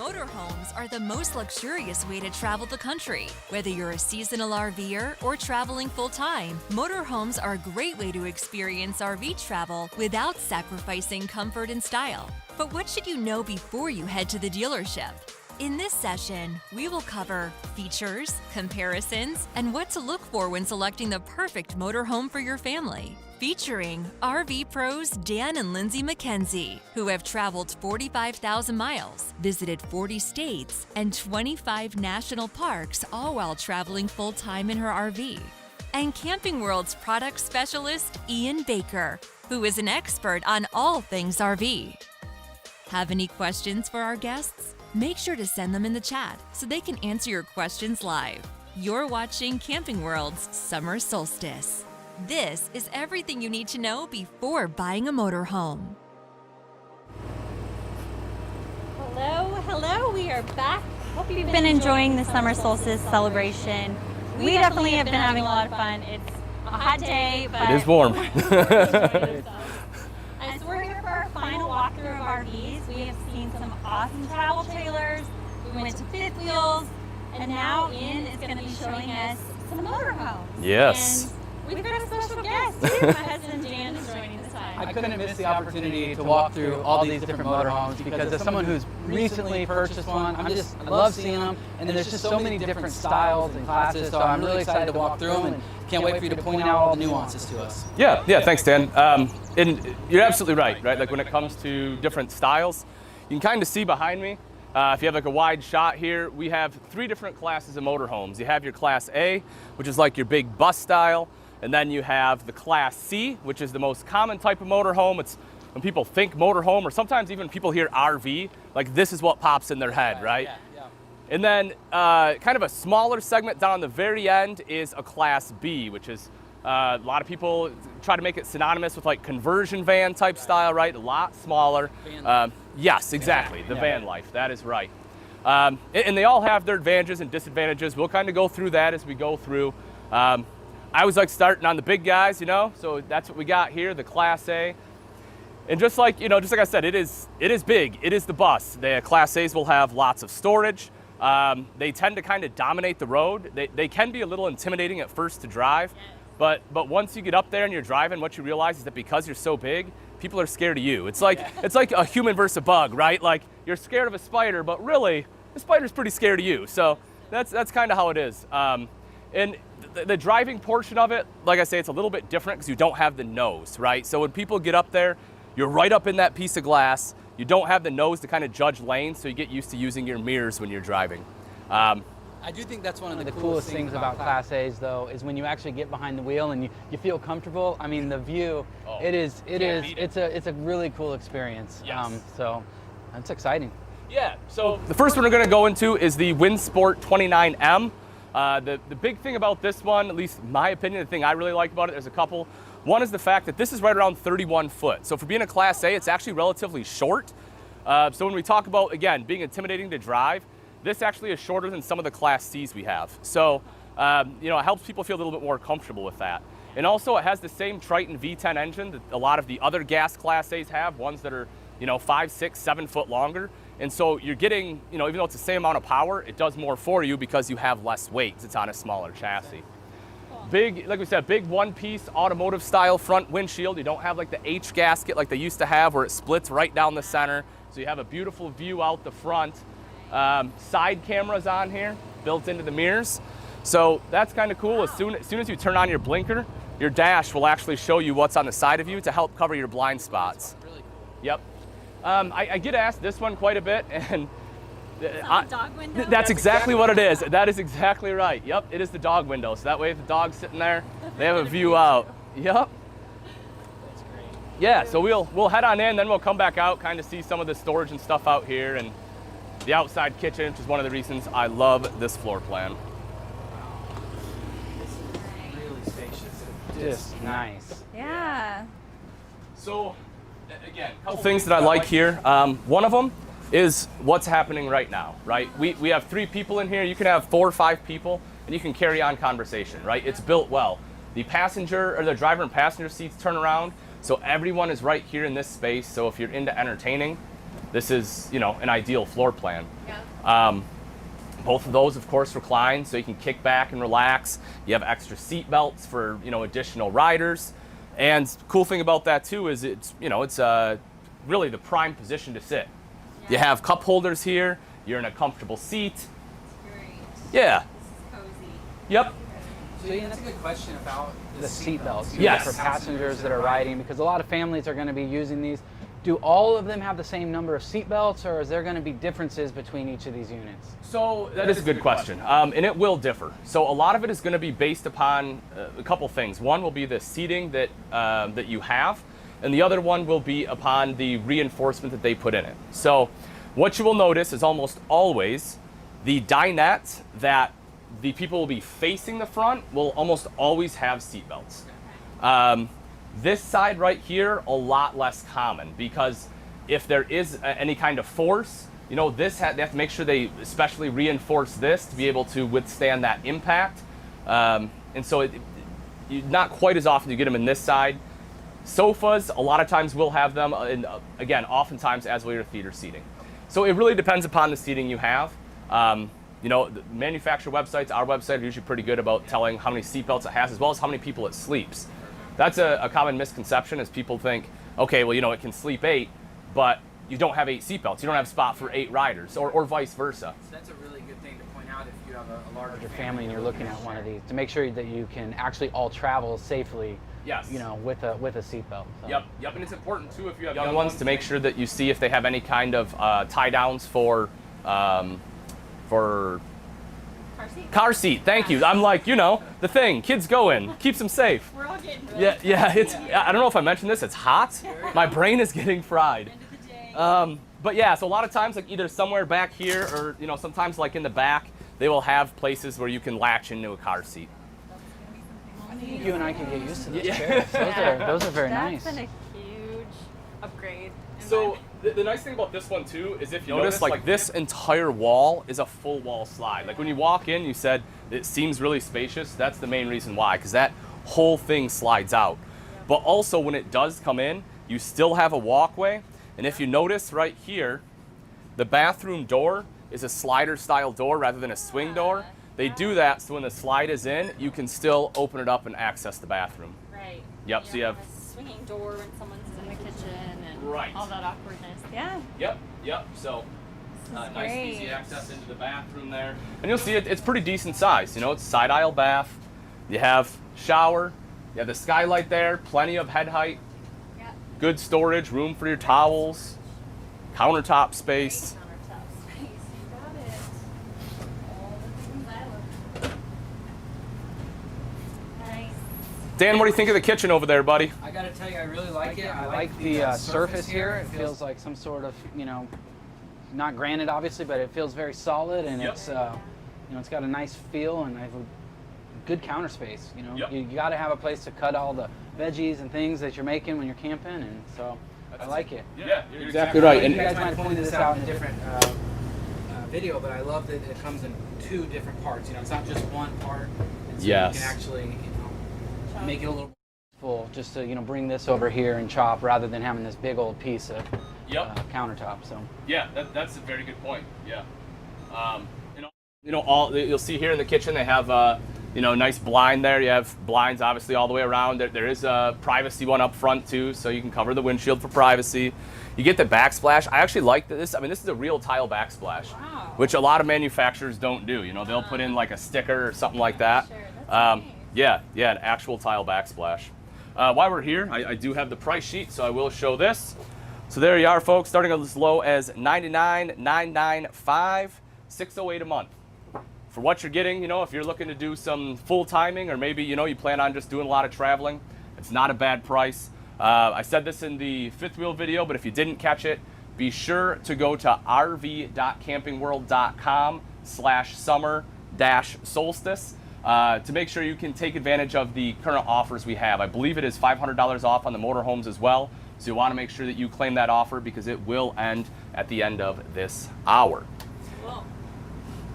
Motorhomes are the most luxurious way to travel the country. Whether you're a seasonal RVer or traveling full-time, motorhomes are a great way to experience RV travel without sacrificing comfort and style. But what should you know before you head to the dealership? In this session, we will cover features, comparisons, and what to look for when selecting the perfect motorhome for your family. Featuring RV pros Dan and Lindsay McKenzie, who have traveled 45,000 miles, visited 40 states, and 25 national parks, all while traveling full-time in her RV. And Camping World's product specialist, Ian Baker, who is an expert on all things RV. Have any questions for our guests? Make sure to send them in the chat so they can answer your questions live. You're watching Camping World's Summer Solstice. This is everything you need to know before buying a motorhome. Hello, we are back. Hope you've been enjoying the Summer Solstice celebration. We definitely have been having a lot of fun. It's a hot day, but it is warm. And so we're here for our final walkthrough of RVs. We have seen some awesome travel trailers. We went to fifth wheels, and now Ian is going to be showing us some motorhomes. Yes. And we've got a special guest too. My husband Dan is joining this time. I couldn't miss the opportunity to walk through all these different motorhomes because as someone who's recently purchased one, I love seeing them, and there's just so many different styles and classes, so I'm really excited to walk through them and can't wait for you to point out all the nuances to us. Yeah, thanks, Dan. And you're absolutely right? Like when it comes to different styles, you can kind of see behind me, if you have like a wide shot here, we have three different classes of motorhomes. You have your Class A, which is like your big bus style. And then you have the Class C, which is the most common type of motorhome. It's when people think motorhome, or sometimes even people hear RV, like this is what pops in their head, right? Yeah. And then kind of a smaller segment down on the very end is a Class B, which is a lot of people try to make it synonymous with like conversion van type style, right? A lot smaller. Yes, exactly, the van life, that is right. And they all have their advantages and disadvantages. We'll kind of go through that as we go through. I always like starting on the big guys, so that's what we got here, the Class A. And just like I said, it is big. It is the bus. The Class A's will have lots of storage. They tend to kind of dominate the road. They can be a little intimidating at first to drive, but once you get up there and you're driving, what you realize is that because you're so big, people are scared of you. It's like a human versus a bug, right? Like you're scared of a spider, but really the spider's pretty scared of you. So that's kind of how it is. And the driving portion of it, like I say, it's a little bit different because you don't have the nose, right? So when people get up there, you're right up in that piece of glass. You don't have the nose to kind of judge lanes, so you get used to using your mirrors when you're driving. I do think that's one of the coolest things about Class A's, though, is when you actually get behind the wheel and you feel comfortable. I mean, the view, it's a really cool experience. Yes. So that's exciting. Yeah. So the first one we're going to go into is the WinSport 29M. The big thing about this one, at least in my opinion, the thing I really like about it, there's a couple. One is the fact that this is right around 31 foot. So for being a Class A, it's actually relatively short. So when we talk about, again, being intimidating to drive, this actually is shorter than some of the Class C's we have. So, it helps people feel a little bit more comfortable with that. And also it has the same Triton V10 engine that a lot of the other gas Class A's have, ones that are, 5, 6, 7 foot longer. And so you're getting, even though it's the same amount of power, it does more for you because you have less weight. It's on a smaller chassis. Big, like we said, big one-piece automotive style front windshield. You don't have like the H gasket like they used to have where it splits right down the center. So you have a beautiful view out the front. Side cameras on here, built into the mirrors. So that's kind of cool. As soon as you turn on your blinker, your dash will actually show you what's on the side of you to help cover your blind spots. Really cool. Yep. I get asked this one quite a bit, and Dog window? that's exactly what it is. That is exactly right. Yep, it is the dog window. So that way if the dog's sitting there, they have a view out. Yep. That's great. Yeah, so we'll head on in, then we'll come back out, kind of see some of the storage and stuff out here, and the outside kitchen, which is one of the reasons I love this floor plan. This is really spacious. Just nice. Yeah. So, again, a couple things that I like here. One of them is what's happening right now, right? We have 3 people in here. You can have 4 or 5 people, and you can carry on conversation, right? It's built well. The passenger, or the driver and passenger seats turn around, so everyone is right here in this space. So if you're into entertaining, this is, you know, an ideal floor plan. Yeah. Both of those, of course, recline, so you can kick back and relax. You have extra seat belts for, you know, additional riders. And the cool thing about that too is it's, you know, it's really the prime position to sit. Yeah. You have cup holders here. You're in a comfortable seat. That's great. Yeah. This is cozy. Yep. So Ian, that's a good question about the seat belts. Yes. For passengers that are riding, because a lot of families are going to be using these. Do all of them have the same number of seat belts, or is there going to be differences between each of these units? So that is a good question, and it will differ. So a lot of it is going to be based upon a couple things. One will be the seating that that you have, and the other one will be upon the reinforcement that they put in it. So what you will notice is almost always the dinette that the people will be facing the front will almost always have seat belts. This side right here, a lot less common, because if there is any kind of force, you know, they have to make sure they especially reinforce this to be able to withstand that impact. And so not quite as often you get them in this side. Sofas, a lot of times we'll have them, again, oftentimes as well your theater seating. So it really depends upon the seating you have. You know, the manufacturer websites, our website, are usually pretty good about telling how many seat belts it has, as well as how many people it sleeps. That's a common misconception, is people think, okay, well, you know, it can sleep 8, but you don't have 8 seatbelts. You don't have spot for 8 riders, or vice versa. So that's a really good thing to point out if you have a larger family and you're looking at one of these, to make sure that you can actually all travel safely. Yes. You know, with a seatbelt. So. Yep, and it's important too if you have young ones to make sure that you see if they have any kind of tie downs for car seat. Thank you. I'm like, you know, the thing kids go in, keeps them safe. We're all getting really Yeah. I don't know if I mentioned this. It's hot. My brain is getting fried. End of the day. But yeah, so a lot of times, like either somewhere back here, or you know, sometimes like in the back, they will have places where you can latch into a car seat. I think you and I can get used to those Yeah. chairs. Those are very nice. That's been a huge upgrade. in So my- the nice thing about this one too is if you notice, like this entire wall is a full wall slide. Like when you walk in, you said it seems really spacious. That's the main reason why, because that whole thing slides out. But also when it does come in, you still have a walkway. And if you notice right here, the bathroom door is a slider style door rather than a swing door. They do that so when the slide is in, you can still open it up and access the bathroom. Right. Yep, so you have a swinging door when someone's in the kitchen and Right. all that awkwardness. Yeah. Yep. So nice, great. easy access into the bathroom there. And you'll see it's pretty decent size. You know, it's side aisle bath. You have shower. You have the skylight there, plenty of head height. Yeah. Good storage, room for your towels, countertop space. Countertop space. You got it. All the things I love. Nice. Dan, what do you think of the kitchen over there, buddy? I gotta tell you, I really like it. I like the surface here. It feels like some sort of, you know, not granite obviously, but it feels very solid, and Yep. it's, you know, it's got a nice feel, and I have a good counter space. You know, Yep. you gotta have a place to cut all the veggies and things that you're making when you're camping, and so I like it. Yeah, you're exactly right. You guys might have pointed this out in a different video, but I love that it comes in 2 different parts. You know, it's not just one part. And so Yes. You can actually, you know, make it a little full, just to, you know, bring this over here and chop rather than having this big old piece of countertop. So Yeah, that's a very good point. Yeah. All you'll see here in the kitchen, they have you know, nice blind there. You have blinds obviously all the way around. There is a privacy one up front too, so you can cover the windshield for privacy. You get the backsplash. I actually like this. I mean, this is a real tile backsplash, Wow. which a lot of manufacturers don't do. You know, they'll put in like a sticker or something like that. Sure, that's nice. Yeah, an actual tile backsplash. While we're here, I do have the price sheet, so I will show this. So there you are, folks, starting as low as $99,995, $608 a month. For what you're getting, you know, if you're looking to do some full timing, or maybe, you know, you plan on just doing a lot of traveling, it's not a bad price. I said this in the fifth wheel video, but if you didn't catch it, be sure to go to rv.campingworld.com/summer-solstice to make sure you can take advantage of the current offers we have. I believe it is $500 off on the motorhomes as well. So you want to make sure that you claim that offer, because it will end at the end of this hour. Cool.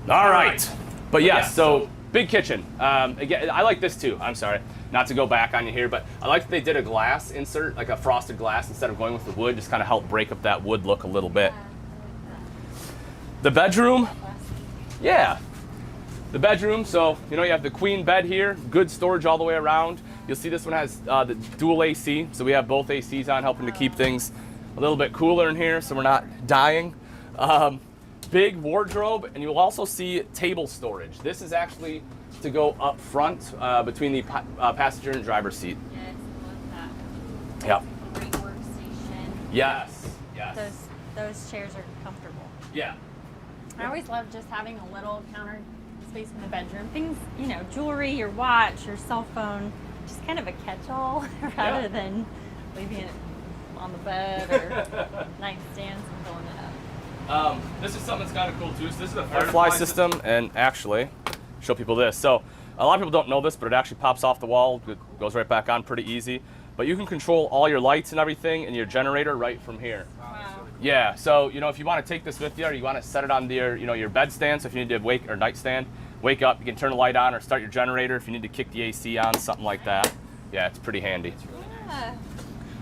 All right. But yes, so big kitchen. Again, I like this too. I'm sorry, not to go back on you here, but I like that they did a glass insert, like a frosted glass, instead of going with the wood. Just kind of help break up that wood look a little bit. The bedroom, yeah. The bedroom, so you have the queen bed here, good storage all the way around. You'll see this one has the dual AC, so we have both ACs on, helping to keep things a little bit cooler in here so we're not dying. Big wardrobe, and you'll also see table storage. This is actually to go up front between the passenger and driver's seat. Yes, I love that. Yeah. Great workstation. Yes. Those chairs are comfortable. Yeah. I always love just having a little counter space in the bedroom. Things, jewelry, your watch, your cell phone, just kind of a catch-all rather than leaving it on the bed or nightstands and filling it up. This is something that's kind of cool too. So this is a Firefly system, and actually, show people this. So a lot of people don't know this, but it actually pops off the wall. It goes right back on pretty easy. But you can control all your lights and everything and your generator right from here. Wow. Yeah. So if you want to take this with you, or you want to set it on your bed stand, so if you need to nightstand, wake up, you can turn the light on or start your generator if you need to kick the AC on, something like that. Yeah, it's pretty handy. Yeah.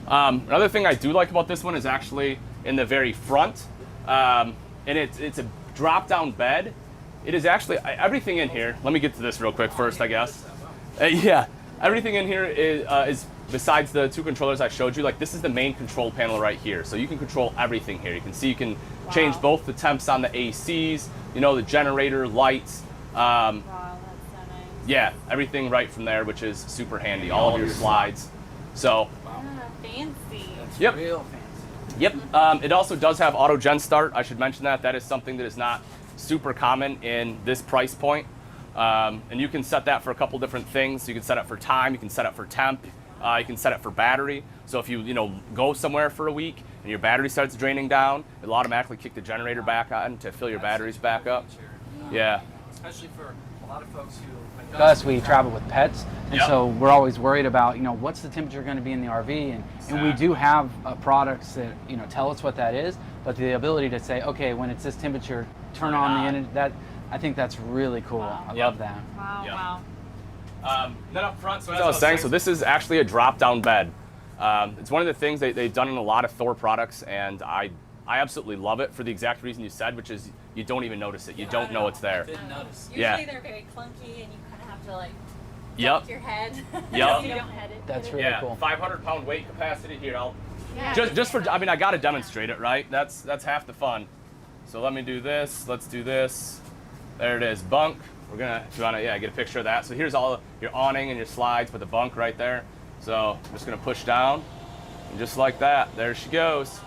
Another thing I do like about this one is actually in the very front, and it's a drop-down bed. It is actually everything in here. Let me get to this real quick first, I guess. Yeah, everything in here is besides the two controllers I showed you. Like, this is the main control panel right here, so you can control everything here. You can see you can change both the temps on the ACs, the generator, lights. Wow, that's so nice. Yeah, everything right from there, which is super handy. All of your slides. So. Fancy. Yep. Real fancy. Yep. It also does have auto gen start. I should mention that. That is something that is not super common in this price point. And you can set that for a couple different things. You can set it for time. You can set it for temp. You can set it for battery. So if you go somewhere for a week and your battery starts draining down, it'll automatically kick the generator back on to fill your batteries back up. Yeah. Especially for a lot of folks who, like us, we travel with pets, and so we're always worried about, what's the temperature going to be in the RV, and we do have products that, tell us what that is, but the ability to say, okay, when it's this temperature, turn on the internet, I think that's really cool. I love that. Wow. Then up front, so as I was saying, so this is actually a drop-down bed. It's one of the things they've done in a lot of Thor products, and I absolutely love it for the exact reason you said, which is you don't even notice it. You don't know it's there. Didn't notice. Usually they're very clunky, and you kind of have to duck your head. Yep. You don't head it. That's really cool. 500-pound weight capacity here. Just for, I got to demonstrate it, right? That's half the fun. So let me do this. Let's do this. There it is, bunk. We're gonna, if you wanna, get a picture of that. So here's all your awning and your slides with the bunk right there. So I'm just gonna push down, and just like that, there she goes.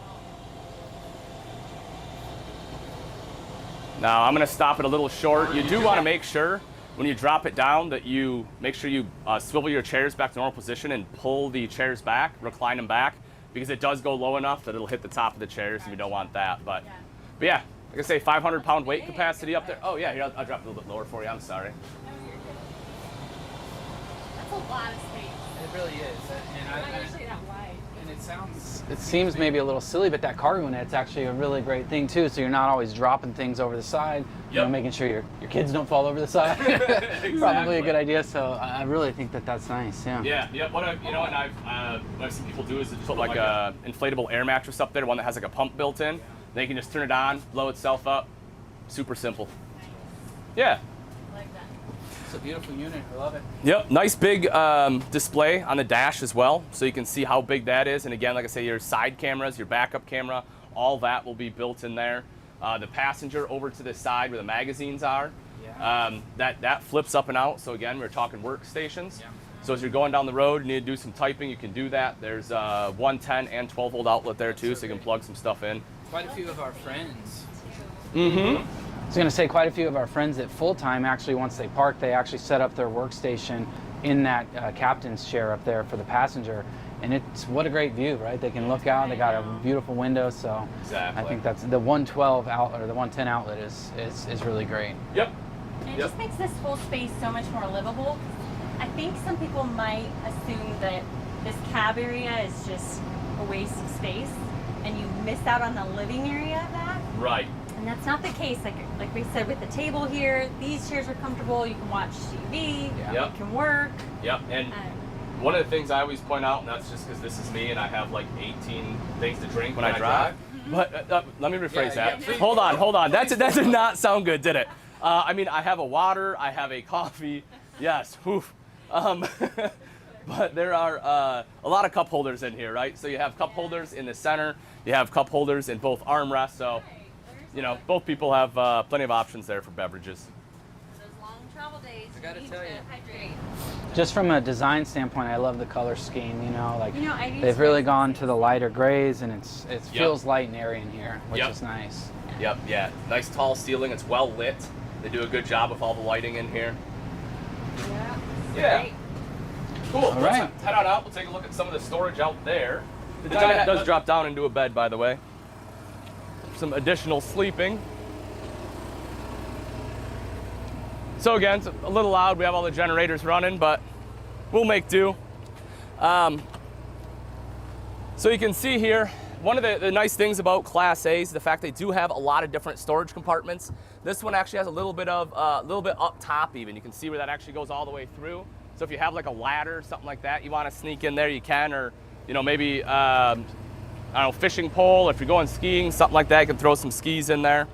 Now I'm gonna stop it a little short. You do wanna make sure when you drop it down that you make sure you swivel your chairs back to normal position and pull the chairs back, recline them back, because it does go low enough that it'll hit the top of the chairs, and we don't want that. But yeah, like I say, 500-pound weight capacity up there. Oh yeah, here, I'll drop it a little bit lower for you. I'm sorry. That's a lot of space. It really is. Not usually that wide. It seems maybe a little silly, but that cargo net's actually a really great thing too. So you're not always dropping things over the side. Making sure your kids don't fall over the side. Exactly. Probably a good idea. So I really think that's nice. Yeah. Yeah. What I've seen people do is just put like a inflatable air mattress up there, one that has like a pump built in. They can just turn it on, blow itself up. Super simple. Yeah. Like that. It's a beautiful unit. I love it. Yep, nice big display on the dash as well, so you can see how big that is. And again, like I say, your side cameras, your backup camera, all that will be built in there. The passenger over to the side where the magazines are, that flips up and out. So again, we're talking workstations. Yeah. So as you're going down the road, you need to do some typing, you can do that. There's a 110 and 12 volt outlet there too, so you can plug some stuff in. Quite a few of our friends. Mm-hmm. I was going to say quite a few of our friends at full time actually, once they park, they actually set up their workstation in that captain's chair up there for the passenger. And it's what a great view, right? They can look out. They got a beautiful window. So exactly. I think that's the 112 outlet or the 110 outlet is really great. Yep. And it just makes this whole space so much more livable. I think some people might assume that this cab area is just a waste of space, and you miss out on the living area of that. Right. And that's not the case. Like we said, with the table here, these chairs are comfortable. You can watch TV. Yep. You can work. Yep. And one of the things I always point out, and that's just because this is me and I have like 18 things to drink when I drive. But let me rephrase that. Hold on. That did not sound good, did it? I mean, I have a water, I have a coffee. Yes, woof. But there are a lot of cup holders in here, right? So you have cup holders in the center. You have cup holders in both armrests. So, you know, both people have plenty of options there for beverages. Those long travel days, I gotta tell you. hydrate. Just from a design standpoint, I love the color scheme. Like I do they've too. really gone to the lighter grays, and it feels light and airy in here, which Yep. is nice. Yep, yeah. Nice tall ceiling. It's well lit. They do a good job with all the lighting in here. Yeah. Great. Cool. All right. Let's head on out. We'll take a look at some of the storage out there. The dinette does drop down into a bed, by the way. Some additional sleeping. So again, it's a little loud. We have all the generators running, but we'll make do. So you can see here, one of the nice things about Class A is the fact they do have a lot of different storage compartments. This one actually has a little bit up top even. You can see where that actually goes all the way through. So if you have like a ladder or something like that, you want to sneak in there, you can, or maybe I don't know, fishing pole. If you're going skiing, something like that, you can throw some skis in there.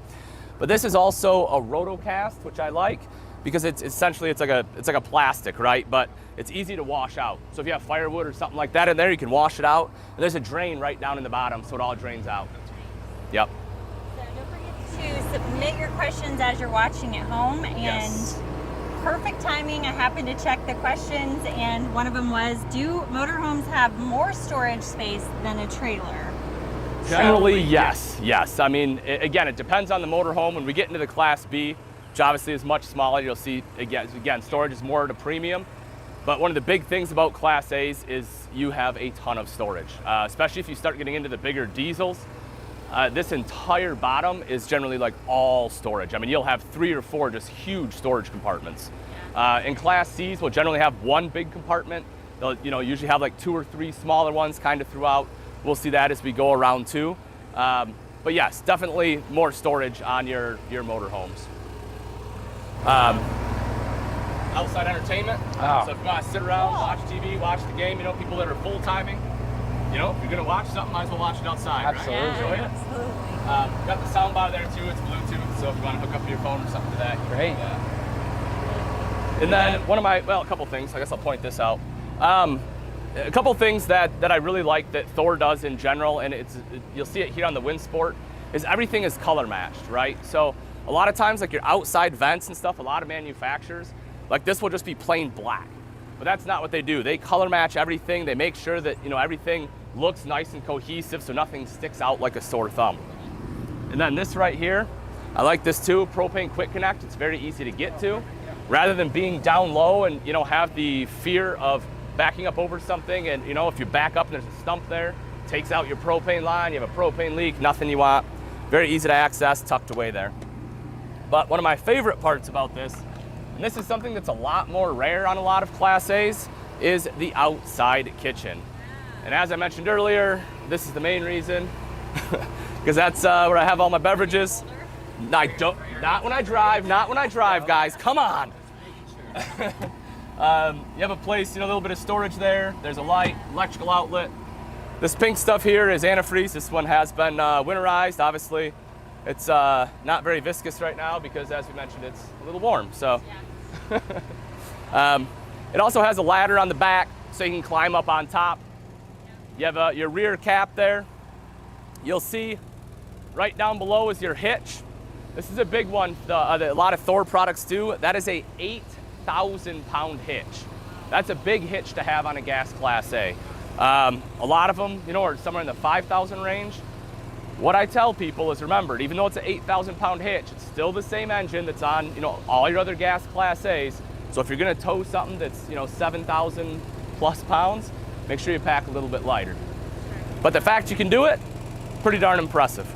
But this is also a rotocast, which I like, because it's essentially it's like a plastic, right? But it's easy to wash out. So if you have firewood or something like that in there, you can wash it out. And there's a drain right down in the bottom, so it all drains out. Yep. So don't forget to submit your questions as you're watching at home. And Yes. perfect timing. I happened to check the questions, and one of them was, do motorhomes have more storage space than a trailer? Generally, yes. I mean, again, it depends on the motorhome. When we get into the Class B, which obviously is much smaller, you'll see, again, storage is more at a premium. But one of the big things about Class A's is you have a ton of storage, especially if you start getting into the bigger diesels. This entire bottom is generally like all storage. I mean, you'll have 3 or 4 just huge storage compartments. In Class C's, we'll generally have one big compartment. They'll usually have like 2 or 3 smaller ones kind of throughout. We'll see that as we go around too. But yes, definitely more storage on your motorhomes. Outside entertainment. Oh. So if you want to sit around, watch TV, watch the game, people that are full timing, if you're gonna watch something, might as well watch it outside, Absolutely. right? Enjoy it. Absolutely. Got the sound bar there too. It's Bluetooth, so if you want to hook up your phone or something to that, you can Great. do that. And then a couple things. I guess I'll point this out. A couple things that I really like that Thor does in general, and you'll see it here on the Windsport, is everything is color matched, right? So a lot of times, like your outside vents and stuff, a lot of manufacturers, like this will just be plain black. But that's not what they do. They color match everything. They make sure that everything looks nice and cohesive, so nothing sticks out like a sore thumb. And then this right here, I like this too, propane quick connect. It's very easy to get to. Rather than being down low and have the fear of backing up over something, and if you back up and there's a stump there, takes out your propane line, you have a propane leak, nothing you want. Very easy to access, tucked away there. But one of my favorite parts about this, and this is something that's a lot more rare on a lot of Class A's, is the outside kitchen. And as I mentioned earlier, this is the main reason, because that's where I have all my beverages. Not when I drive, guys, come on. You have a place, a little bit of storage there. There's a light, electrical outlet. This pink stuff here is antifreeze. This one has been winterized, obviously. It's not very viscous right now because, as we mentioned, it's a little warm. So, it also has a ladder on the back so you can climb up on top. You have your rear cap there. You'll see right down below is your hitch. This is a big one. A lot of Thor products do. That is a 8,000-pound hitch. That's a big hitch to have on a gas Class A. A lot of them, are somewhere in the 5,000 range. What I tell people is, remember, even though it's an 8,000-pound hitch, it's still the same engine that's on, all your other gas Class A's. So if you're going to tow something that's, 7,000 plus pounds, make sure you pack a little bit lighter. But the fact you can do it, pretty darn impressive.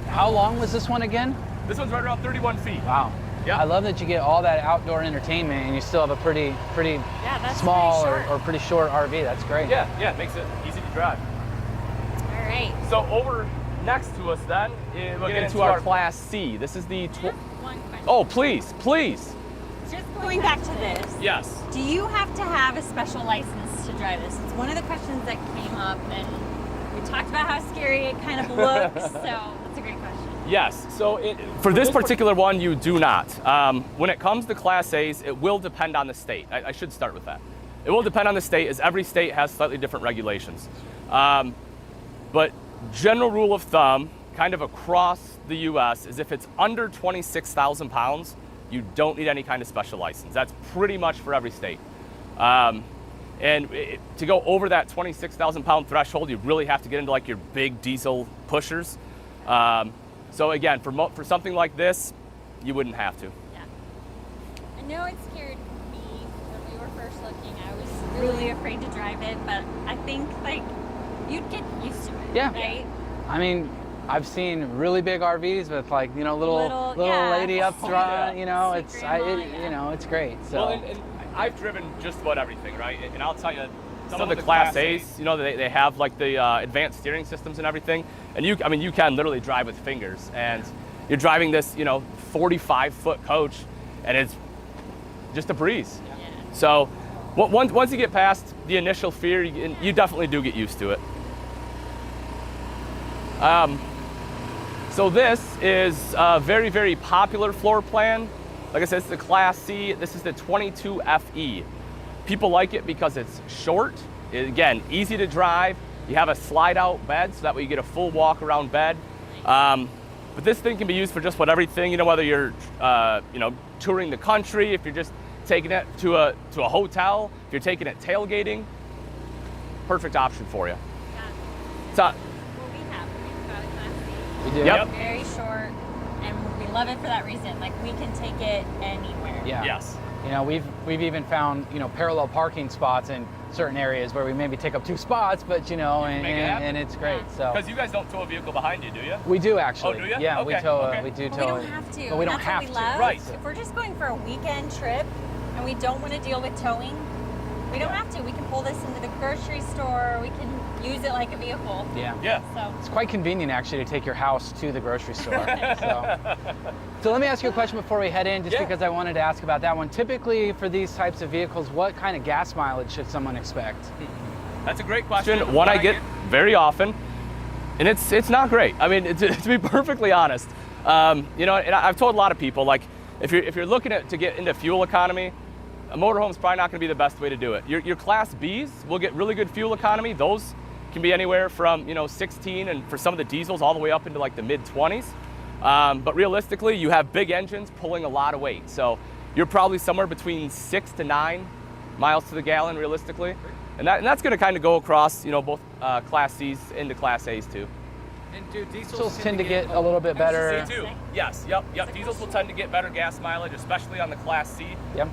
How long was this one again? This one's right around 31 feet. Wow. Yeah. I love that you get all that outdoor entertainment and you still have a pretty that's small pretty short. or pretty short RV. That's great. Yeah, it makes it easy to drive. All right. So over next to us then, we'll get into our Class C. This is the... One question. Oh, please. Just going back to this. Yes. Do you have to have a special license to drive this? It's one of the questions that came up, and we talked about how scary it kind of looks, so that's a great question. Yes, so for this particular one, you do not. When it comes to Class A's, it will depend on the state. I should start with that. It will depend on the state, as every state has slightly different regulations. But general rule of thumb, kind of across the US, is if it's under 26,000 pounds, you don't need any kind of special license. That's pretty much for every state. To go over that 26,000 pound threshold, you really have to get into like your big diesel pushers. So again, for something like this, you wouldn't have to. Yeah. I know it scared me when we were first looking. I was really afraid to drive it, but I think like you'd get used to it. Yeah. Right? I mean, I've seen really big RVs with like, you know, little yeah. lady up front, you know, Sweet grandma, you know, it's great. So. Well, and I've driven just about everything, right? And I'll tell you, some of the Class A's, you know, they have like the advanced steering systems and everything. And you can literally drive with fingers. And you're driving this, you know, 45-foot coach, and it's just a breeze. Yeah. So once you get past the initial fear, you definitely do get used to it. So this is a very, very popular floor plan. Like I said, it's the Class C. This is the 22FE. People like it because it's short. Again, easy to drive. You have a slide-out bed, so that way you get a full walk-around bed. But this thing can be used for just about everything. You know, whether you're, you know, touring the country, if you're just taking it to a hotel, if you're taking it tailgating, perfect option for you. Yeah. So, What we have, we've got a Class C. We do? Yep. Very short, and we love it for that reason. Like, we can take it anywhere. Yeah. yes. You know, we've even found, you know, parallel parking spots in certain areas where we maybe take up 2 spots, but you know, and it's great. So Because you guys don't tow a vehicle behind you, do you? we do actually. Oh, do you? Yeah, Okay, we tow. okay. We do But tow. we don't have to. But we don't That's have what we to. love. Right. If we're just going for a weekend trip and we don't want to deal with towing, we don't have to. We can pull this into the grocery store. We can use it like a vehicle. Yeah. Yeah. So It's quite convenient actually to take your house to the grocery store. So let me ask you a question before we head in, just Yeah. because I wanted to ask about that one. Typically for these types of vehicles, what kind of gas mileage should someone expect? That's a great question. One I get very often, and it's not great. I mean, to be perfectly honest, you know, and I've told a lot of people, like, if you're looking to get into fuel economy, a motorhome's probably not going to be the best way to do it. Your Class Bs will get really good fuel economy. Those can be anywhere from, you know, 16, and for some of the diesels all the way up into like the mid-20s. But realistically, you have big engines pulling a lot of weight. So you're probably somewhere between 6 to 9 miles to the gallon realistically. And that's going to kind of go across, you know, both Class C's into Class A's too. And do diesels tend to get a little bit better? They do. Yes. Yep. Diesels will tend to get better gas mileage, especially on the Class C. Yep.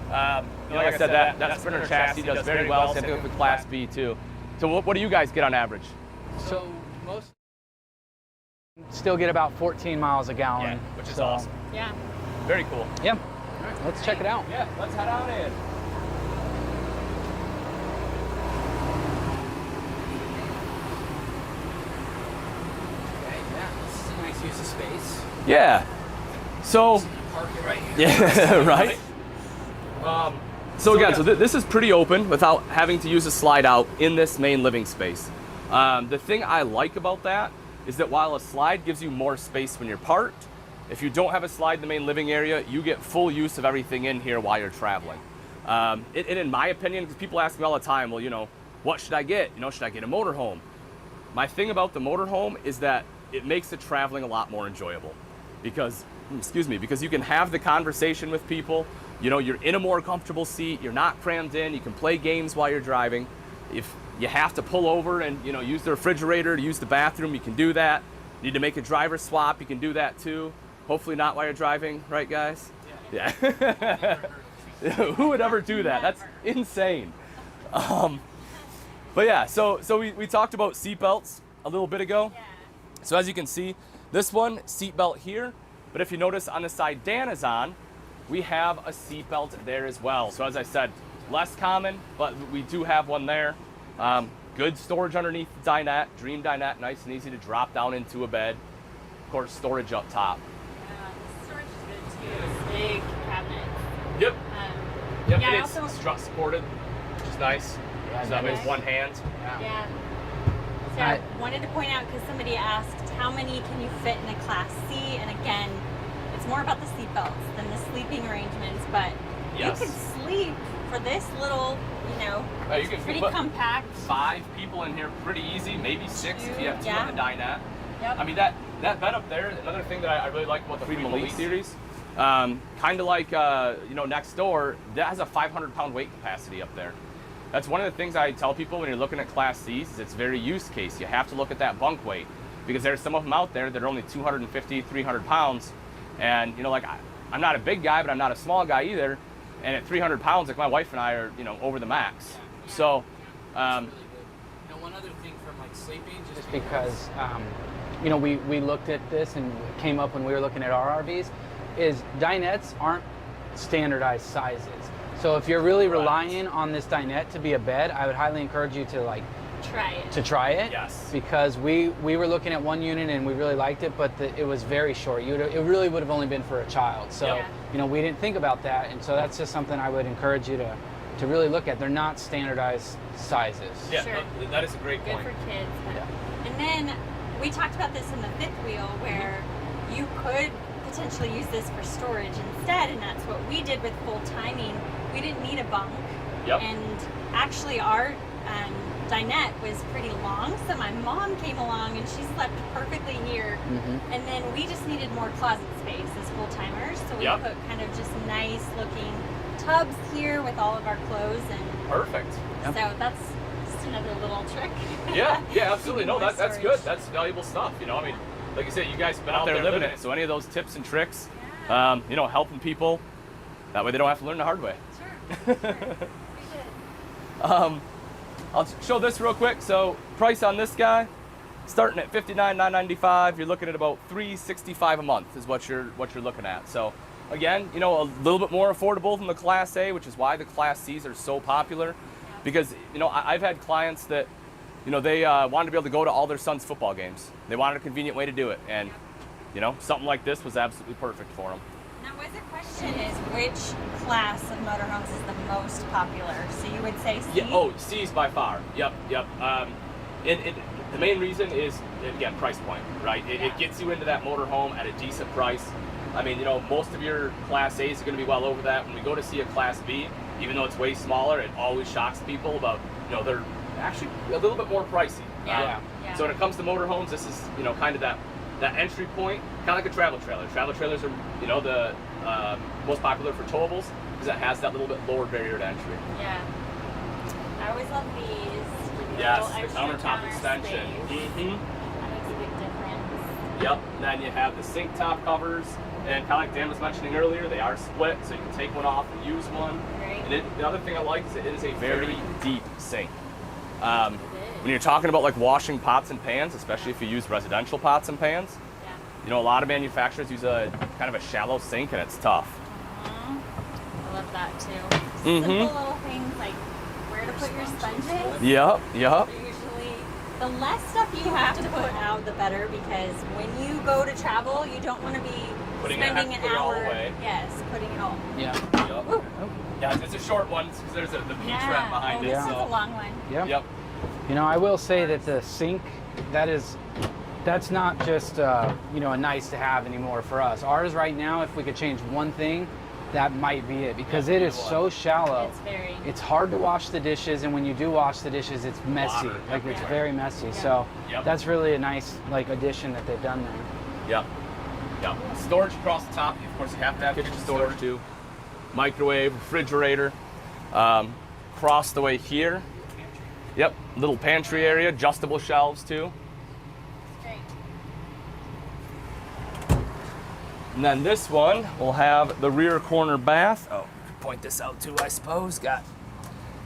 Like I said, that Sprinter chassis does very well. Same thing with the Class B too. So what do you guys get on average? So most still get about 14 miles a gallon. Yeah, which is so, awesome. yeah. Very cool. Yeah. Let's check it out. Yeah, let's head on in. This is a nice use of space. Yeah. So, Park it right here. yeah, right? So again, this is pretty open without having to use a slide out in this main living space. The thing I like about that is that while a slide gives you more space when you're parked, if you don't have a slide in the main living area, you get full use of everything in here while you're traveling. And in my opinion, because people ask me all the time, well, you know, what should I get? You know, should I get a motorhome? My thing about the motorhome is that it makes the traveling a lot more enjoyable because you can have the conversation with people. You know, you're in a more comfortable seat, you're not crammed in, you can play games while you're driving. If you have to pull over and, you know, use the refrigerator to use the bathroom, you can do that. Need to make a driver swap, you can do that too. Hopefully not while you're driving, right guys? Yeah. Who would ever do that? That's insane. But yeah, so we talked about seatbelts a little bit ago. Yeah. So as you can see, this one, seatbelt here, but if you notice on the side Dan is on, we have a seatbelt there as well. So as I said, less common, but we do have one there. Good storage underneath the dinette, dream dinette, nice and easy to drop down into a bed. Of course, storage up top. The storage is good too. It's big cabinets. Yep. Yep, Yeah, I and it's also- strut supported, which is nice. Yeah, So that nice. makes one hand. Yeah. So I wanted to point out, because somebody asked, how many can you fit in a Class C? And again, it's more about the seat belts than the sleeping arrangements, but Yes. you could sleep for this little, You can pretty put compact. 5 people in here pretty easy, maybe 6 if you have 2 Yeah. in the dinette. Yep. I mean, that bed up there, another thing that I really like about the Freedom Elite series, kind of like, next door, that has a 500-pound weight capacity up there. That's one of the things I tell people when you're looking at Class C's, is it's very use case. You have to look at that bunk weight, because there's some of them out there that are only 250, 300 pounds. And, I'm not a big guy, but I'm not a small guy either. And at 300 pounds, like my wife and I are, over the max. So, Really good. One other thing from like sleeping, just because we looked at this and it came up when we were looking at our RVs, is dinettes aren't standardized sizes. So if you're really relying on this dinette to be a bed, I would highly encourage you to try it. Yes. Because we were looking at one unit and we really liked it, but it was very short. It really would have only been for a child. So Yeah. we didn't think about that, and so that's just something I would encourage you to really look at. They're not standardized sizes. yeah, Sure. that is a great Good point. for kids. Yeah. And then we talked about this in the fifth wheel, where you could potentially use this for storage instead, and that's what we did with full timing. We didn't need a bunk. Yep. And actually our dinette was pretty long, so my mom came along and she slept perfectly here. Mm-hmm. And then we just needed more closet space as full timers, so we Yep. put kind of just nice looking tubs here with all of our clothes, and Perfect. Yep. so that's just another little trick. Yeah, absolutely. No, More that's storage. good. That's valuable stuff. I mean, like you said, you guys have been out there living it. So any of those tips and tricks, helping people, that way they don't have to learn the hard way. Sure. We did. I'll show this real quick. So price on this guy, starting at $59,995. You're looking at about $365 a month is what you're looking at. So again, a little bit more affordable than the Class A, which is why the Class C's are so popular. Because I've had clients that they wanted to be able to go to all their son's football games. They wanted a convenient way to do it, and something like this was absolutely perfect for them. Now, the question is, which class of motorhomes is the most popular? So you would say C? Yeah. Oh, C's by far. Yep. The main reason is, again, price point, right? It gets you into that motorhome at a decent price. I mean, most of your Class A's are going to be well over that. When we go to see a Class B, even though it's way smaller, it always shocks people about, they're actually a little bit more pricey. Yeah. So when it comes to motorhomes, this is, kind of that entry point, kind of like a travel trailer. Travel trailers are, the most popular for towables because it has that little bit lower barrier to entry. Yeah. I always love these. Give you a Yes, little the extra countertop extension. space. Mm-hmm. That makes a big difference. Yep. And then you have the sink top covers, and kind of like Dan was mentioning earlier, they are split, so you can take one off and use one. Great. And the other thing I like is it is a very deep sink. When you're talking about like washing pots and pans, especially if you use residential pots and pans, Yeah. a lot of manufacturers use a kind of a shallow sink, and it's tough. I love that too. Mhm. Simple little things like where to put your sponges. Yep. They're usually the less stuff you have to put out, the better, because when you go to travel, you don't want to be Putting it- spending have an to put it all hour. away. Yes, putting it all. Yeah. Yep. Woo. Yeah, it's a short one because there's the peach wrap behind oh, it. This Yeah. is So. a long one. Yeah. Yep. I will say that the sink, that's not just a nice to have anymore for us. Ours right now, if we could change one thing, that might be it, because it is so shallow. It's very. It's hard to wash the dishes, and when you do wash the dishes, it's messy. Water Like it's everywhere. very messy. So Yep. that's really a nice addition that they've done there. Yep. Storage across the top. Of course, you have to have kitchen storage too. Microwave, refrigerator. Across the way here. Yep. Little pantry area, adjustable shelves too. Great. And then this one will have the rear corner bath. Oh, point this out too, I suppose. Got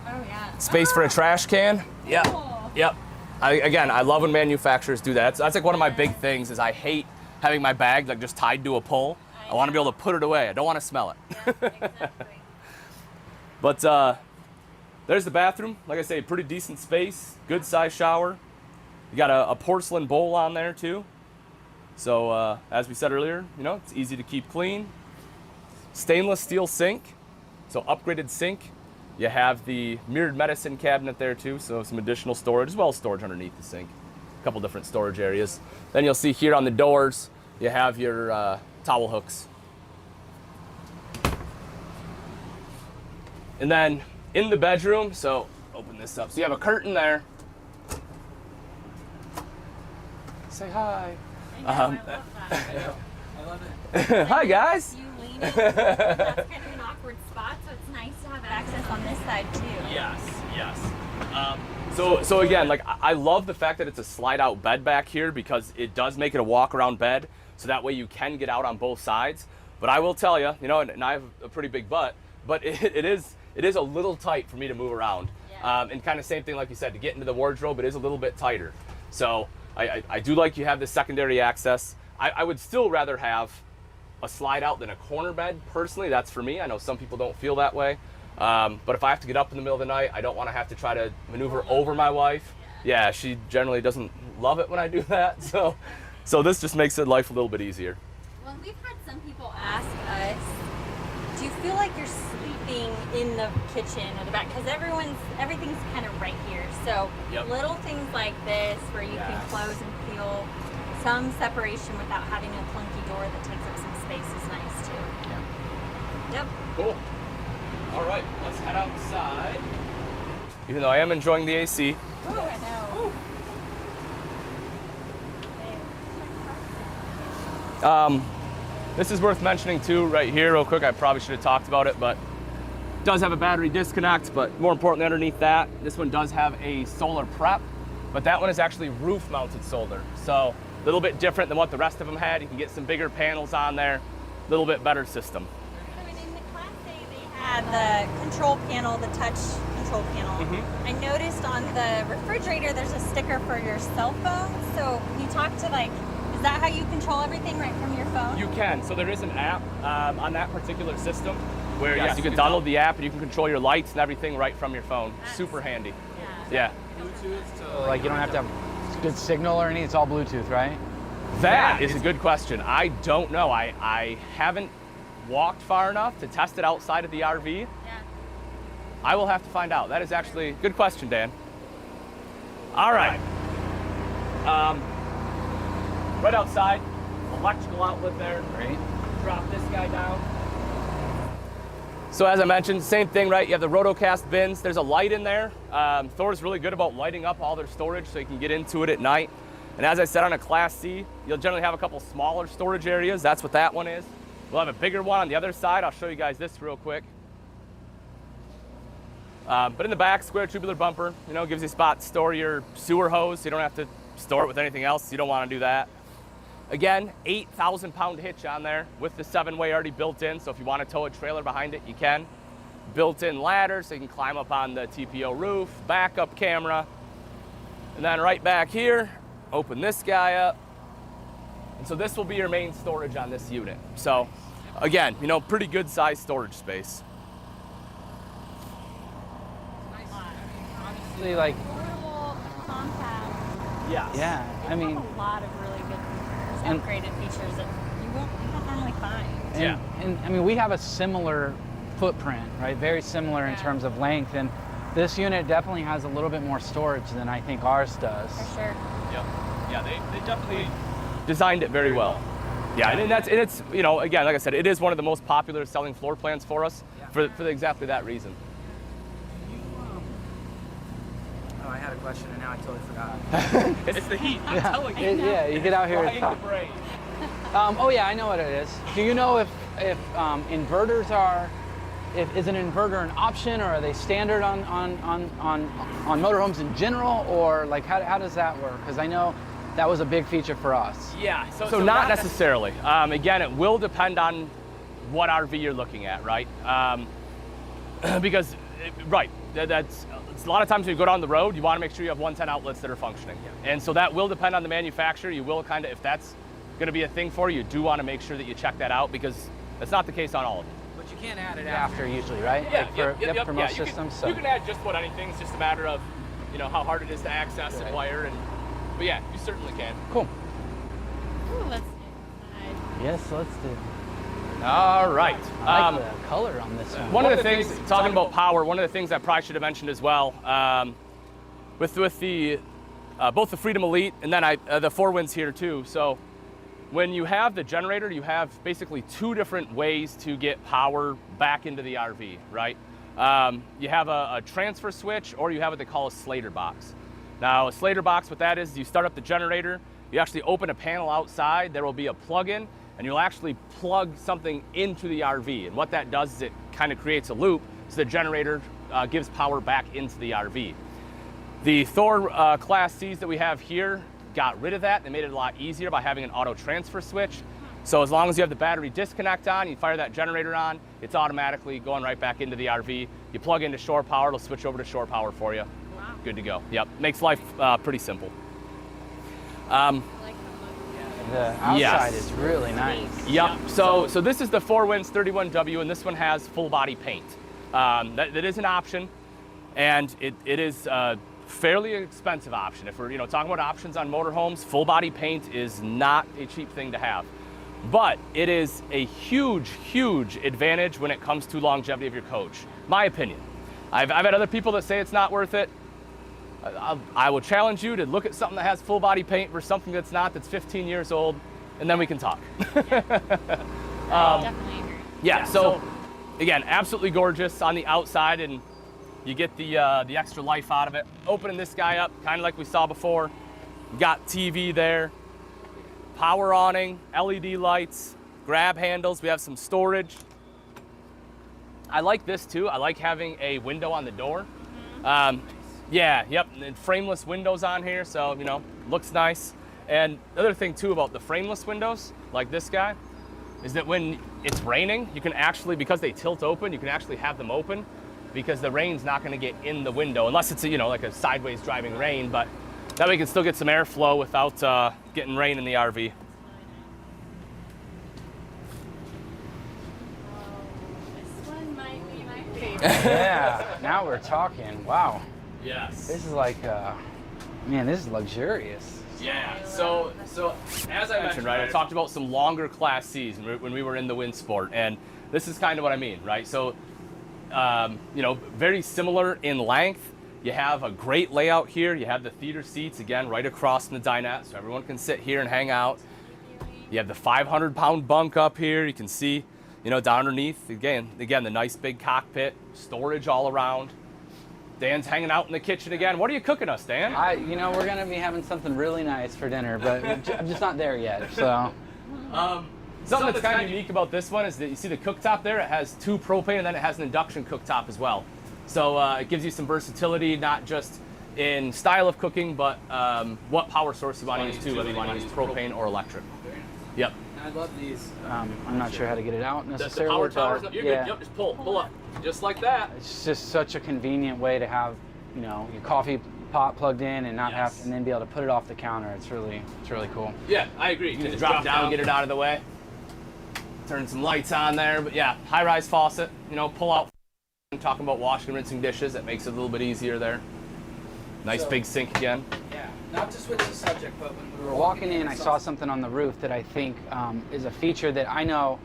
Oh yeah. space for a trash can. Yep. Cool. Yep. I love when manufacturers do that. That's like one of my big things is I hate having my bag like just tied to a pole. I want to be able to put it away. I don't want to smell it. Yeah, exactly. But there's the bathroom. Like I say, pretty decent space, good size shower. You got a porcelain bowl on there too. So as we said earlier, it's easy to keep clean. Stainless steel sink, so upgraded sink. You have the mirrored medicine cabinet there too, so some additional storage, as well as storage underneath the sink. couple different storage areas. Then you'll see here on the doors, you have your towel hooks. And then in the bedroom, so open this up. So you have a curtain there. Say hi. I know, I love that. I love it. Hi guys. You lean in. That's kind of an awkward spot, so it's nice to have access on this side too. Yes. So again, like I love the fact that it's a slide out bed back here because it does make it a walk around bed. So that way you can get out on both sides. But I will tell you, you know, and I have a pretty big butt, but it is a little tight for me to move around. Yeah. And kind of same thing like you said, to get into the wardrobe, it is a little bit tighter. So I do like you have the secondary access. I would still rather have a slide out than a corner bed. Personally, that's for me. I know some people don't feel that way. But if I have to get up in the middle of the night, I don't want to have to try to maneuver over my wife. Yeah, she generally doesn't love it when I do that. So this just makes life a little bit easier. Well, we've had some people ask us, do you feel like you're sleeping in the kitchen or the back? Because everything's kind of right here. So Yep. little things like this where you can Yes. close and feel some separation without having a clunky door that takes up some space is nice too. Yep. Cool. All right, let's head outside. Even though I am enjoying the AC. Oh, I know. This is worth mentioning too, right here, real quick. I probably should have talked about it, but it does have a battery disconnect. But more importantly, underneath that, this one does have a solar prep, but that one is actually roof-mounted solar, so a little bit different than what the rest of them had. You can get some bigger panels on there, a little bit better system. So in the Class A, they had the control panel, the touch control panel. I noticed on the refrigerator there's a sticker for your cell phone. So can you talk to is that how you control everything right from your phone? You can. So there is an app on that particular system where yes, you can download the app and you can control your lights and everything right from your phone. Super handy. Yeah. Bluetooth to Like you don't have to have good signal or anything. It's all Bluetooth, right? That is a good question. I don't know. I haven't walked far enough to test it outside of the RV. Yeah. I will have to find out. That is actually a good question, Dan. All right. Right outside, electrical outlet there. Great. Drop this guy down. So as I mentioned, same thing, right? You have the Rotocast bins. There's a light in there. Thor's really good about lighting up all their storage so you can get into it at night. And as I said, on a Class C, you'll generally have a couple smaller storage areas. That's what that one is. We'll have a bigger one on the other side. I'll show you guys this real quick. But in the back, square tubular bumper, you know, gives you a spot to store your sewer hose. So you don't have to store it with anything else. You don't want to do that. Again, 8,000-pound hitch on there with the 7-way already built in. So if you want to tow a trailer behind it, you can. Built-in ladder so you can climb up on the TPO roof, backup camera. And then right back here, open this guy up. And so this will be your main storage on this unit. So again, you know, pretty good sized storage space. Honestly, like, Portable, compact. Yes. yeah. I mean, a lot of really good features, And- upgraded features that you don't normally find. and I mean, we have a similar footprint, right? Very similar in Yeah. terms of length, and this unit definitely has a little bit more storage than I think ours does. For sure. Yep. Yeah, they definitely designed it very well. Yeah, and it's you know, again, like I said, it is one of the most popular selling floor plans for us for exactly that reason. Oh, I had a question and now I totally forgot. It's the heat. I'm telling you. Yeah, you get out here. Frying the brain. Oh yeah, I know what it is. Do you know if inverters are? Is an inverter an option, or are they standard on motorhomes in general, or like how does that work? Because I know that was a big feature for us. Yeah, so not necessarily. Again, it will depend on what RV you're looking at, right? Because, that's a lot of times when you go down the road, you want to make sure you have 110 outlets that are functioning. Yeah. And so that will depend on the manufacturer. You will kind of, if that's going to be a thing for you, you do want to make sure that you check that out because that's not the case on all of them. But you can't add it After usually, right? Yeah, Like for most you systems. Can, you can add just about anything. It's just a matter of, you know, how hard it is to access and Right. wire. But yeah, you certainly can. Cool. Ooh, let's get inside. Yes, let's do. All right. I like the color on this one. One of the things, talking about power, one of the things I probably should have mentioned as well, with the both the Freedom Elite and then the 4Winds here too. So when you have the generator, you have basically two different ways to get power back into the RV, right? You have a transfer switch, or you have what they call a Slater box. Now, a Slater box, what that is, you start up the generator, you actually open a panel outside, there will be a plug-in, and you'll actually plug something into the RV. And what that does is it kind of creates a loop, so the generator gives power back into the RV. The Thor Class Cs that we have here got rid of that. They made it a lot easier by having an auto transfer switch. So as long as you have the battery disconnect on, you fire that generator on, it's automatically going right back into the RV. You plug into shore power, it'll switch over to shore power for you. Wow. Good to go. Yep, makes life pretty simple. The outside Yes. is really nice. Yep, so this is the 4Winds 31W, and this one has full body paint. That is an option, and it is a fairly expensive option. If we're talking about options on motorhomes, full body paint is not a cheap thing to have. But it is a huge, huge advantage when it comes to longevity of your coach. My opinion. I've had other people that say it's not worth it. I will challenge you to look at something that has full body paint versus something that's not, that's 15 years old, and then we can talk. Definitely agree. Yeah, so again, absolutely gorgeous on the outside, and you get the extra life out of it. Opening this guy up, kind of like we saw before. Got TV there, power awning, LED lights, grab handles. We have some storage. I like this too. I like having a window on the door. Yeah, yep, and frameless windows on here, so looks nice. And the other thing too about the frameless windows, like this guy, is that when it's raining, you can actually, because they tilt open, you can actually have them open, because the rain's not going to get in the window unless it's like a sideways driving rain. But that way you can still get some airflow without getting rain in the RV. This one might be my favorite. Yeah, now we're talking. Wow. Yes. This is like, man, this is luxurious. Yeah. So as I mentioned, right, I talked about some longer Class Cs when we were in the wind sport, and this is kind of what I mean, right? So, very similar in length. You have a great layout here. You have the theater seats, again, right across from the dinette, so everyone can sit here and hang out. You have the 500-pound bunk up here. You can see, down underneath, again, the nice big cockpit, storage all around. Dan's hanging out in the kitchen again. What are you cooking us, Dan? We're gonna be having something really nice for dinner, but I'm just not there yet, so. Something that's kind of unique about this one is that you see the cooktop there. It has two propane, and then it has an induction cooktop as well. So it gives you some versatility, not just in style of cooking, but what power source you want to use too, whether you want to use propane or electric. Yep. I love these. I'm not sure how to get it out The necessarily. power tower's but up. You're yeah. good. Yep, just pull up. Just like that. It's just such a convenient way to have, your coffee pot plugged in and not Yes. and then be able to put it off the counter. It's really cool. Yeah, I agree. You can just drop it down, get it out of the way. Turn some lights on there, but yeah, high-rise faucet, pull out. Talking about washing and rinsing dishes, that makes it a little bit easier there. Nice So- big sink again. Yeah. Not to switch the subject, but when We were walking in, I saw something on the roof that I think is a feature that I know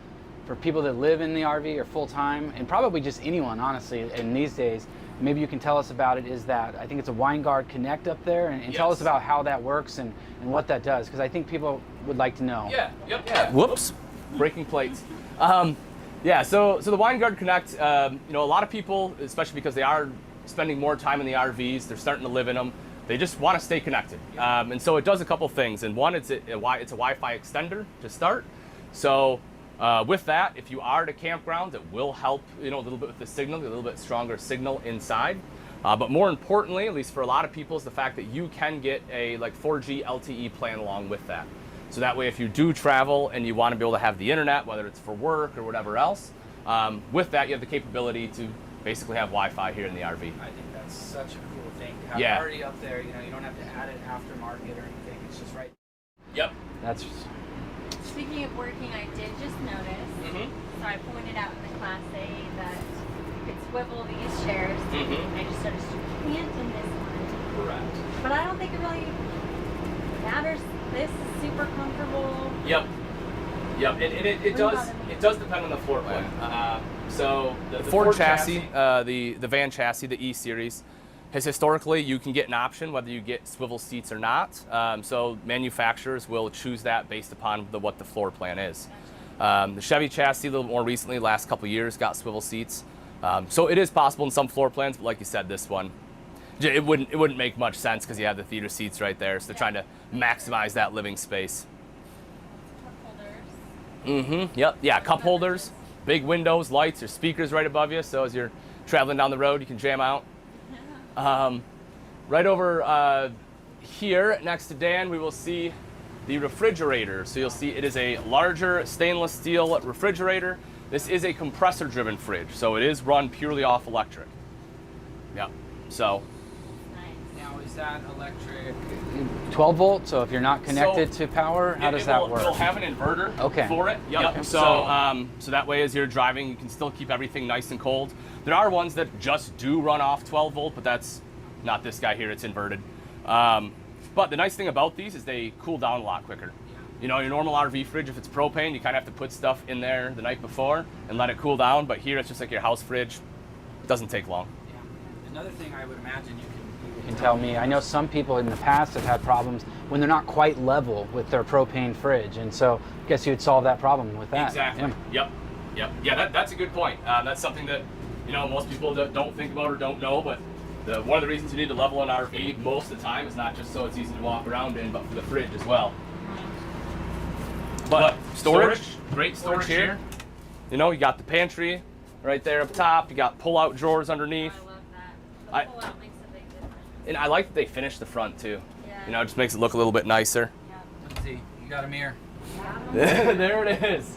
for people that live in the RV or full-time, and probably just anyone, honestly, in these days, maybe you can tell us about it, is that I think it's a Winegard Connect up there, and tell us Yes. about how that works and what that does, because I think people would like to know. Yeah. Whoops. Breaking plates. So the Winegard Connect, a lot of people, especially because they are spending more time in the RVs, they're starting to live in them, they just want to stay connected. And so it does a couple things. And one, it's a Wi-Fi extender to start. So with that, if you are at a campground, it will help, a little bit with the signal, a little bit stronger signal inside. But more importantly, at least for a lot of people, is the fact that you can get a 4G LTE plan along with that. So that way, if you do travel and you want to be able to have the internet, whether it's for work or whatever else, with that, you have the capability to basically have Wi-Fi here in the RV. I think that's such a cool thing to have Yeah. already up there. You don't have to add it aftermarket or anything. It's just right. Yep. That's Speaking of working, I did just notice, so I pointed out in the Class A that you could swivel these chairs. I just noticed you can't in this one. Correct. But I don't think it really matters. This is super comfortable. Yep. And it does depend on the floor plan. So the Ford chassis, the van chassis, the E-Series, historically, you can get an option whether you get swivel seats or not. So manufacturers will choose that based upon what the floor plan is. The Chevy chassis, a little more recently, last couple years, got swivel seats. So it is possible in some floor plans, but like you said, this one, it wouldn't make much sense because you have the theater seats right there. So they're trying to maximize that living space. Cup holders. Yep. Yeah. Cup holders, big windows, lights, there's speakers right above you. So as you're traveling down the road, you can jam out. Right over here next to Dan, we will see the refrigerator. So you'll see it is a larger stainless steel refrigerator. This is a compressor driven fridge, so it is run purely off electric. Yeah. So Now, is that electric 12 volt? So if you're not connected to power, how does that work? It'll have an inverter for it. Yep. Okay. So so that way as you're driving, you can still keep everything nice and cold. There are ones that just do run off 12 volt, but that's not this guy here. It's inverted. But the nice thing about these is they cool down a lot quicker. You know, your normal RV fridge, if it's propane, you kind of have to put stuff in there the night before and let it cool down. But here, it's just like your house fridge. It doesn't take long. Yeah. Another thing I would imagine you can tell me, I know some people in the past have had problems when they're not quite level with their propane fridge. And so I guess you would solve that problem with that. Exactly. Yeah. Yep. Yeah, that's a good point. That's something that, you know, most people don't think about or don't know, but one of the reasons you need to level an RV most of the time is not just so it's easy to walk around in, but for the fridge as well. But storage, great storage here. You know, you got the pantry right there up top. You got pull-out drawers underneath. I love that. The pull-out makes a big difference. And I like that they finished the front too. Yeah. You know, it just makes it look a little bit nicer. Lindsay, you got a mirror. There it is.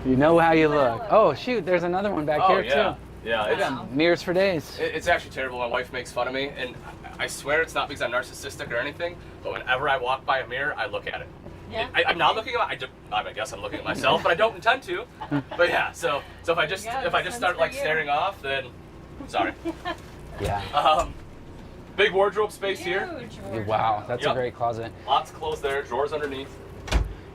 You know how you look. Oh, shoot, there's another one back here, too. Yeah, I got mirrors for days. It's actually terrible. My wife makes fun of me, and I swear it's not because I'm narcissistic or anything, but whenever I walk by a mirror, I look at it. Yeah. I'm not looking at I guess I'm looking at myself, but I don't intend to. But yeah, so if I just start like staring off, then sorry. Yeah. Big wardrobe space here. Huge wardrobe. Wow, that's a great closet. Lots of clothes there, drawers underneath.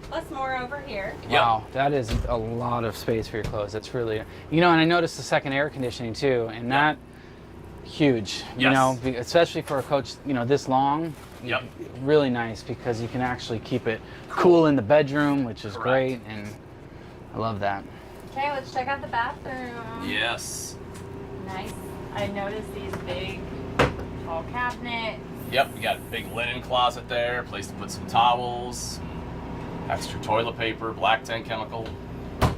Plus more over here. Wow, that is a lot of space for your clothes. That's really, you know, and I noticed the second air conditioning too, and that huge. You know, especially for a coach, you know, this long. Yep. Really nice because you can actually keep it cool in the bedroom, which is great, and I love that. Okay, let's check out the bathroom. Yes. Nice. I noticed these big tall cabinets. Yep, you got a big linen closet there, place to put some towels, extra toilet paper, black tank chemical.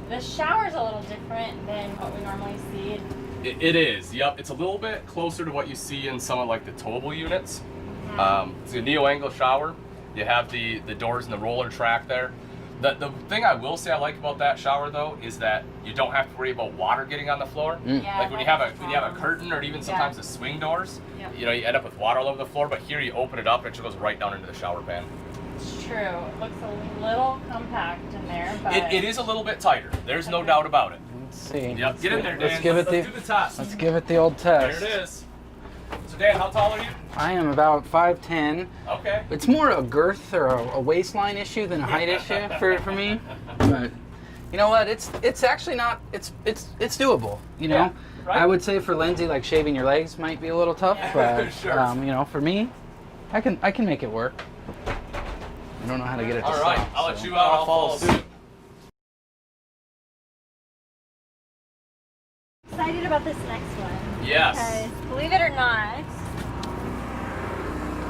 The shower's a little different than what we normally see. It is, yep. It's a little bit closer to what you see in some of like the towable units. It's a neo-angle shower. You have the doors and the roller track there. The thing I will say I like about that shower though is that you don't have to worry about water getting on the floor. Yeah, like when you have a curtain or even sometimes the swing doors, you know, you end up with water all over the floor. But here you open it up and it just goes right down into the shower pan. It's true. It looks a little compact in there, but it is a little bit tighter. There's no doubt about it. Let's see. Yep, get in there, Dan. Let's give it let's do the test. Let's give it the old test. There it is. So Dan, how tall are you? I am about 5'10". Okay. It's more a girth or a waistline issue than a height issue for me. But you know what? It's actually not. It's doable. You know. Yeah, right? I would say for Lindsay, like shaving your legs might be a little tough, but Sure. you know, for me, I can make it work. I don't know how to get it to All right, stop, I'll let so. you out. I'll follow suit. excited about this next one. Yes. Because believe it or not,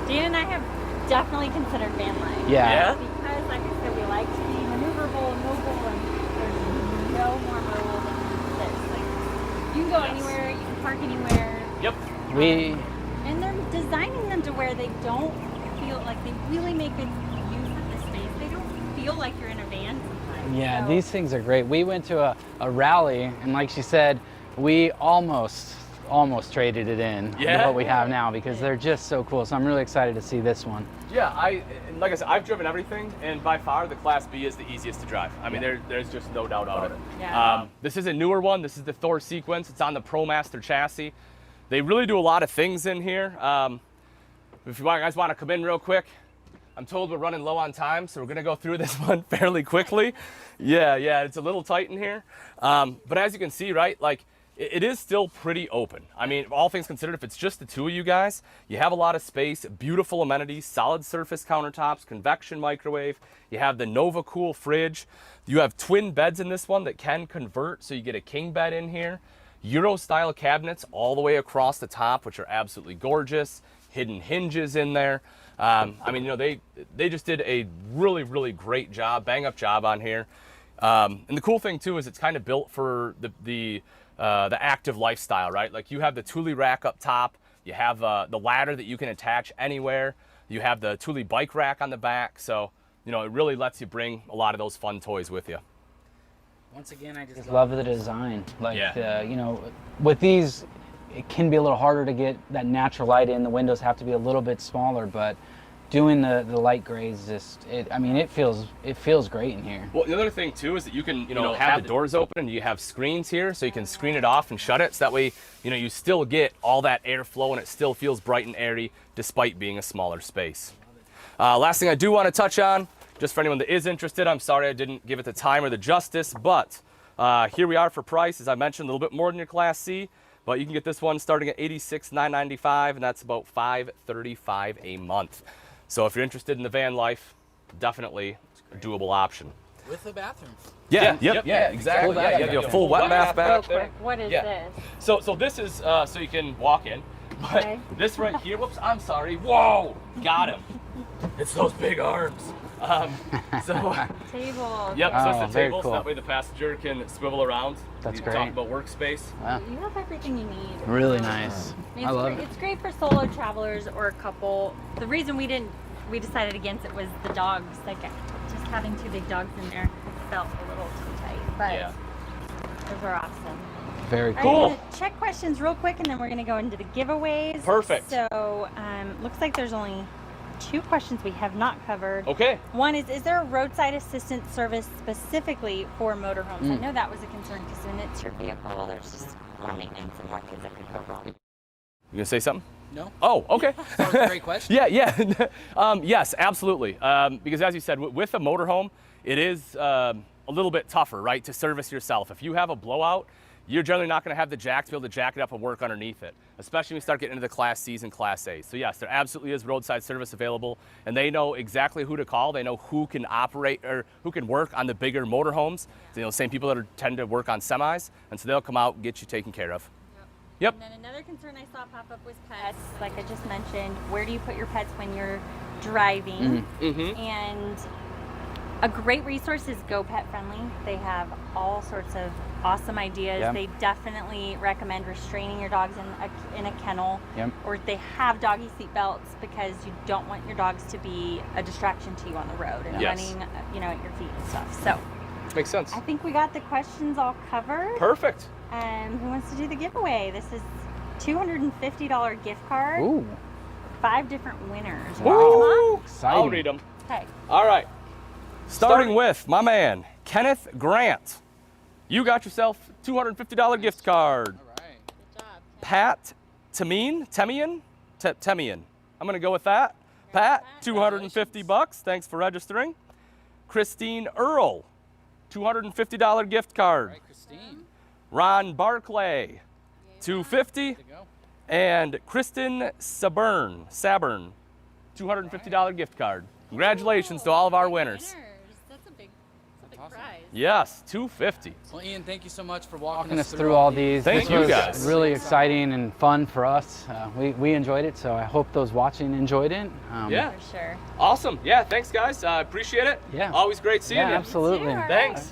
Dan and I have definitely considered van life. Yeah. Because, like I said, we like to be maneuverable and mobile, and there's no more mobile than this. Like, you can go anywhere, you can park anywhere. Yep. And they're designing them to where they don't feel like they really make good use of the space. They don't feel like you're in a van sometimes. Yeah, So- these things are great. We went to a rally, and like she said, we almost traded it in Yeah? with what we have now because they're just so cool. So I'm really excited to see this one. Yeah, like I said, I've driven everything, and by far the Class B is the easiest to drive. I mean, there's just no doubt about it. Yeah. This is a newer one. This is the Thor sequence. It's on the ProMaster chassis. They really do a lot of things in here. If you guys want to come in real quick, I'm told we're running low on time, so we're gonna go through this one fairly quickly. Yeah, it's a little tight in here. But as you can see, right, like it is still pretty open. I mean, all things considered, if it's just the two of you guys, you have a lot of space, beautiful amenities, solid surface countertops, convection microwave. You have the Nova Cool fridge. You have twin beds in this one that can convert, so you get a king bed in here. Euro style cabinets all the way across the top, which are absolutely gorgeous. Hidden hinges in there. I mean, you know, they just did a really, really great job, bang up job on here. And the cool thing too is it's kind of built for the active lifestyle, right? Like you have the Thule rack up top, you have the ladder that you can attach anywhere, you have the Thule bike rack on the back, so you know it really lets you bring a lot of those fun toys with you. Once again, I just Love the design. Like, Yeah. you know, with these, it can be a little harder to get that natural light in. The windows have to be a little bit smaller, but doing the light grays just, I mean, it feels great in here. Well, the other thing too is that you can, you know, have the doors open and you have screens here, so you can screen it off and shut it, so that way, you know, you still get all that airflow and it still feels bright and airy despite being a smaller space. Last thing I do want to touch on, just for anyone that is interested, I'm sorry I didn't give it the time or the justice, but here we are for price, as I mentioned, a little bit more than your Class C, but you can get this one starting at $86,995, and that's about $535 a month. So if you're interested in the van life, definitely a doable option. with the bathrooms. Yeah, exactly. Yeah, you have a full wet bath back there. What is this? So this is so you can walk in. But Okay. this right here, whoops, I'm sorry. Whoa, got him. It's those big arms. So, Table. yep, so Oh, it's the very table, so cool. that way the passenger can swivel around. That's You great. Talk about workspace. You have everything you need. Really nice. It's I love great, it. It's great for solo travelers or a couple. The reason we decided against it was the dogs. Like just having two big dogs in there felt a little too tight. But Yeah. those are awesome. Very All cool. right, I'm gonna check questions real quick and then we're gonna go into the giveaways. Perfect. So looks like there's only 2 questions we have not covered. Okay. One is there a roadside assistance service specifically for motorhomes? I know that was a concern because when it's your vehicle, there's just more maintenance and more things that could go wrong. You gonna say something? No? Oh, okay. That was a great question. Yeah. Yes, absolutely. Because as you said, with a motorhome, it is a little bit tougher, right, to service yourself. If you have a blowout, you're generally not going to have the jack to be able to jack it up and work underneath it, especially when you start getting into the Class C's and Class A's. So yes, there absolutely is roadside service available, and they know exactly who to call. They know who can operate or who can work on the bigger motorhomes. You know, same people that tend to work on semis, and so they'll come out and get you taken care of. Yep. And then another concern I saw pop up was pets. Like I just mentioned, where do you put your pets when you're driving? And a great resource is Go Pet Friendly. They have all sorts of awesome ideas. Yeah. They definitely recommend restraining your dogs in a kennel. Yep. Or they have doggy seat belts because you don't want your dogs to be a distraction to you on the road and Yes. running, at your feet and stuff. So Makes sense. I think we got the questions all covered. Perfect. Who wants to do the giveaway? This is $250 gift card. Ooh, 5 different winners. Woo! exciting. I'll read them. Okay. All right. Starting with my man, Kenneth Grant. You got yourself $250 gift card. All right. Good job. Pat Temian. I'm gonna go with that. Pat, $250. Thanks for registering. Christine Earl, $250 gift card. All right, Christine. Ron Barclay, $250. There you go. And Kristen Sabern, $250 gift card. Congratulations to all of our winners. That's a big awesome. prize. Yes, $250. Well, Ian, thank you so much for Walking us through all these. Thank This you, was guys. really exciting and fun for us. We enjoyed it, so I hope those watching enjoyed it. Yeah. For sure. Awesome. Yeah, thanks guys. Appreciate it. Yeah. Always great seeing Yeah, you. absolutely. Sure. Thanks.